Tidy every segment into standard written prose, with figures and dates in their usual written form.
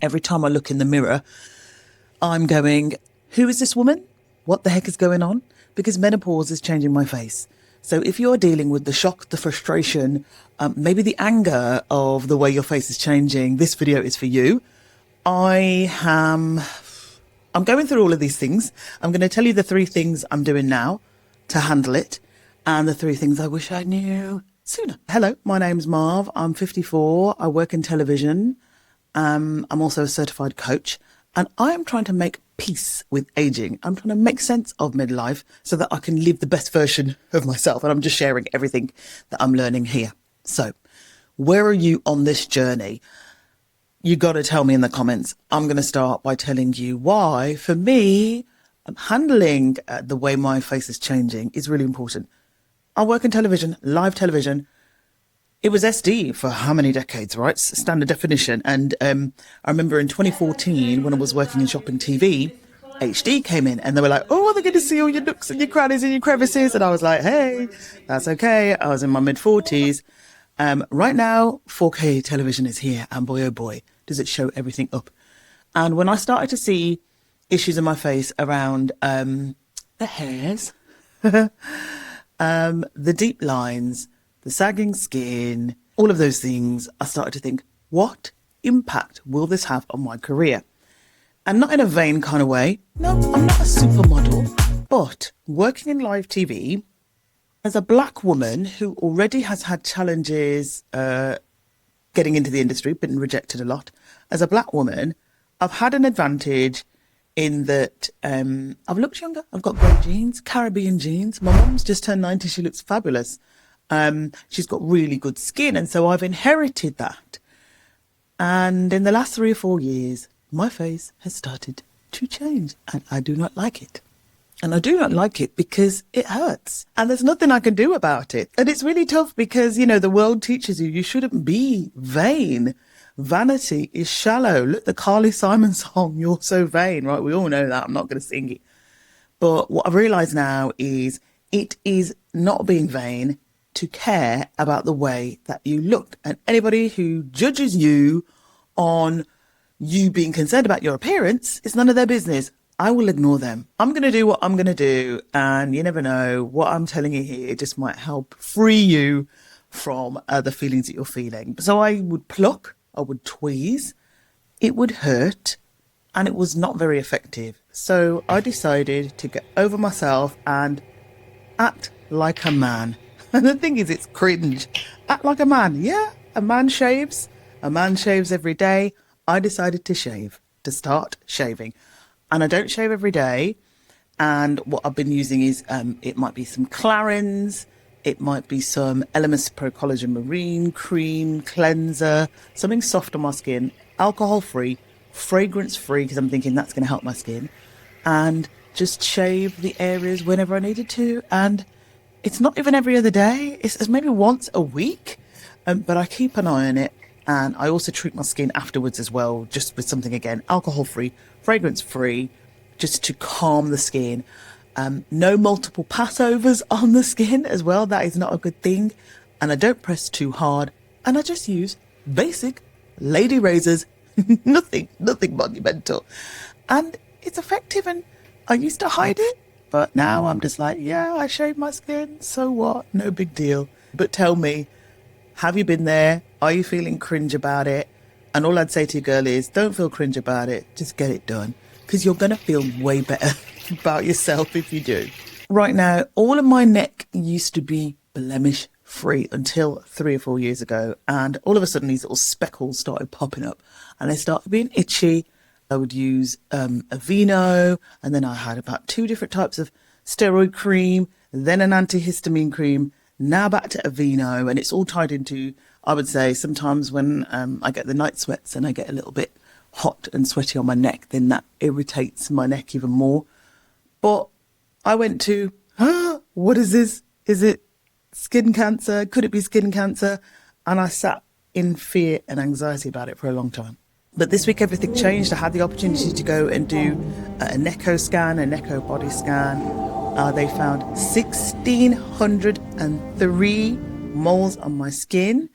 Every time I look in the mirror, I'm going, who is this woman? What the heck is going on? Because menopause is changing my face. So if you're dealing with the shock, the frustration, maybe the anger of the way your face is changing, this video is for you. I'm going through all of these things. I'm going to tell you the 3 things I'm doing now to handle it and the 3 things I wish I knew sooner. Hello, my name's Marv. I'm 54. I work in television. I'm also a certified coach, and I am trying to make peace with aging. I'm trying to make sense of midlife so that I can live the best version of myself. And I'm just sharing everything that I'm learning here. So where are you on this journey? You got to tell me in the comments. I'm going to start by telling you why, for me, handling the way my face is changing is really important. I work in television, live television. It was SD for how many decades, right? Standard definition. And I remember in 2014, when I was working in shopping TV, HD came in and they were like, oh, they're going to see all your nooks and your crannies and your crevices. And I was like, hey, that's okay. I was in my mid-40s. Right now, 4K television is here. And boy, oh boy, does it show everything up. And when I started to see issues in my face around the hairs, the deep lines, the sagging skin, all of those things, I started to think, what impact will this have on my career? And not in a vain kind of way. No, I'm not a supermodel, but working in live TV as a black woman who already has had challenges getting into the industry, been rejected a lot. As a black woman, I've had an advantage in that I've looked younger. I've got great genes, Caribbean genes. My mum's just turned 90. She looks fabulous. She's got really good skin. And so I've inherited that. And in the last 3 or 4 years, my face has started to change and I do not like it. And I do not like it because it hurts and there's nothing I can do about it. And it's really tough because, you know, the world teaches you shouldn't be vain. Vanity is shallow. Look, the Carly Simon song, You're So Vain, right? We all know that. I'm not going to sing it. But what I've realized now is it is not being vain to care about the way that you look. And anybody who judges you on you being concerned about your appearance, it's none of their business. I will ignore them. I'm going to do what I'm going to do. And you never know, what I'm telling you here just might help free you from the feelings that you're feeling. So I would pluck, I would tweeze, it would hurt, and it was not very effective. So I decided to get over myself and act like a man. And the thing is, it's cringe. Act like a man. Yeah, a man shaves. A man shaves every day. I decided to shave, to start shaving. And I don't shave every day. And what I've been using is, it might be some Clarins. It might be some Elemis Pro Collagen Marine Cream Cleanser. Something soft on my skin. Alcohol-free, fragrance-free, because I'm thinking that's going to help my skin. And just shave the areas whenever I needed to. And it's not even every other day. It's maybe once a week. But I keep an eye on it. And I also treat my skin afterwards as well, just with something, again, alcohol-free, fragrance-free, just to calm the skin. No multiple passovers on the skin as well. That is not a good thing. And I don't press too hard. And I just use basic lady razors. nothing monumental. And it's effective. And I used to hide it. But now I'm just like, yeah, I shave my skin. So what? No big deal. But tell me, have you been there? Are you feeling cringe about it? And all I'd say to you, girl, is don't feel cringe about it. Just get it done. Because you're going to feel way better about yourself if you do. Right now, all of my neck used to be blemish free until 3 or 4 years ago. And all of a sudden, these little speckles started popping up. And they started being itchy. I would use Aveeno, and then I had about 2 different types of steroid cream, then an antihistamine cream, now back to Aveeno, and it's all tied into, I would say, sometimes when I get the night sweats and I get a little bit hot and sweaty on my neck, then that irritates my neck even more. But I went to, what is this? Is it skin cancer? Could it be skin cancer? And I sat in fear and anxiety about it for a long time. But this week, everything changed. I had the opportunity to go and do a NEKO scan, a NEKO body scan. They found 1,603 moles on my skin.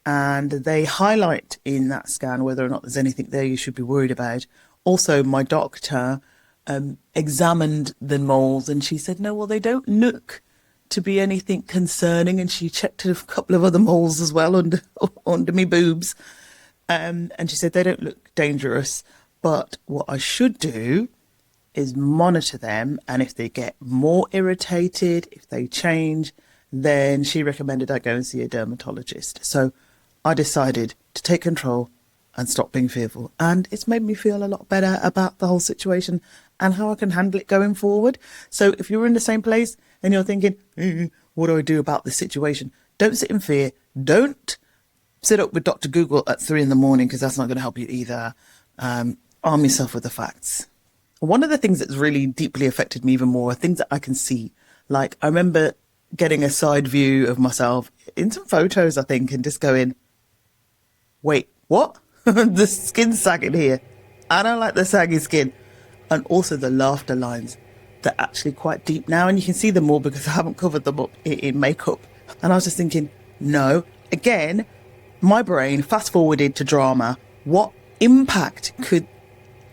and they highlight in that scan whether or not there's anything there you should be worried about. Also, my doctor examined the moles, and she said, no, well, they don't look to be anything concerning. And she checked a couple of other moles as well under me boobs. And she said, they don't look dangerous. But what I should do is monitor them. And if they get more irritated, if they change, then she recommended I go and see a dermatologist. So I decided to take control and stop being fearful. And it's made me feel a lot better about the whole situation and how I can handle it going forward. So if you're in the same place and you're thinking, what do I do about this situation? Don't sit in fear. Don't sit up with Dr. Google at 3 a.m, because that's not going to help you either. Arm yourself with the facts. One of the things that's really deeply affected me even more are things that I can see. Like, I remember getting a side view of myself in some photos, I think, and just going, wait, what? The skin's sagging here. I don't like the saggy skin. And also the laughter lines. They're actually quite deep now, and you can see them more because I haven't covered them up in makeup. And I was just thinking, no. Again, my brain fast forwarded to drama. What impact could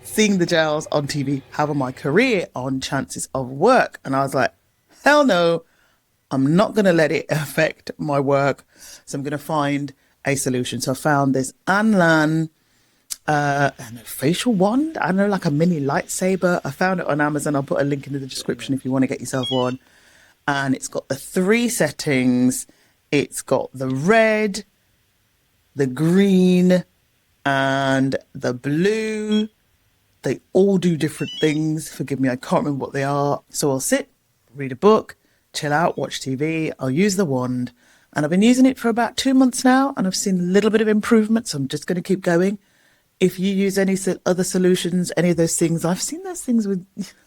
seeing the Jowls on TV have on my career, on chances of work? And I was like, hell no, I'm not going to let it affect my work. So I'm going to find a solution. So I found this Anlan facial wand. I don't know, like a mini lightsaber. I found it on Amazon. I'll put a link in the description if you want to get yourself one. And it's got the 3 settings. It's got the red, the green, and the blue. They all do different things. Forgive me, I can't remember what they are. So I'll sit, read a book, chill out, watch TV. I'll use the wand. And I've been using it for about 2 months now, and I've seen a little bit of improvement. So I'm just going to keep going. If you use any other solutions, any of those things, I've seen those things with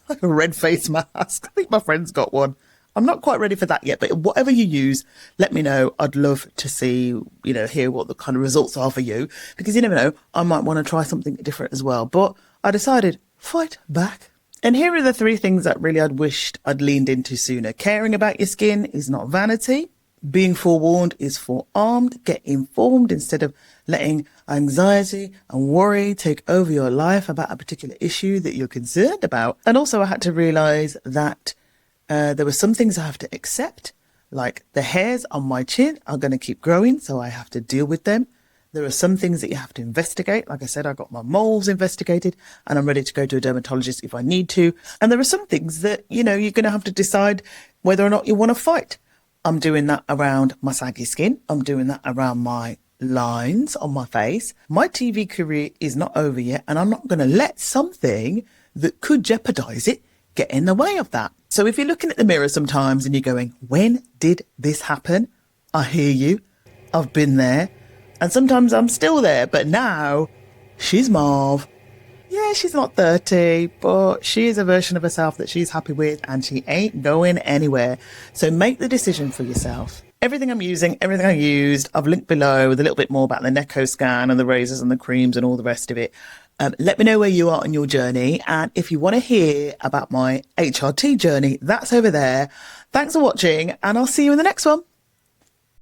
like a red face mask. I think my friend's got one. I'm not quite ready for that yet, but whatever you use, let me know. I'd love to see, hear what the kind of results are for you, because you never know, I might want to try something different as well. But I decided, fight back. And here are the 3 things that really I'd wished I'd leaned into sooner. Caring about your skin is not vanity. Being forewarned is forearmed. Get informed instead of letting anxiety and worry take over your life about a particular issue that you're concerned about. And also I had to realize that there were some things I have to accept, like the hairs on my chin are going to keep growing, so I have to deal with them. There are some things that you have to investigate. Like I said, I got my moles investigated and I'm ready to go to a dermatologist if I need to. And there are some things that, you're going to have to decide whether or not you want to fight. I'm doing that around my saggy skin. I'm doing that around my lines on my face. My TV career is not over yet, and I'm not going to let something that could jeopardize it get in the way of that. So if you're looking at the mirror sometimes and you're going, when did this happen? I hear you. I've been there. And sometimes I'm still there. But now she's Marv. Yeah, she's not 30, but she is a version of herself that she's happy with, and she ain't going anywhere. So make the decision for yourself. Everything I'm using, everything I used, I've linked below with a little bit more about the NEKO scan and the razors and the creams and all the rest of it. Let me know where you are on your journey. And if you want to hear about my HRT journey, that's over there. Thanks for watching, and I'll see you in the next one.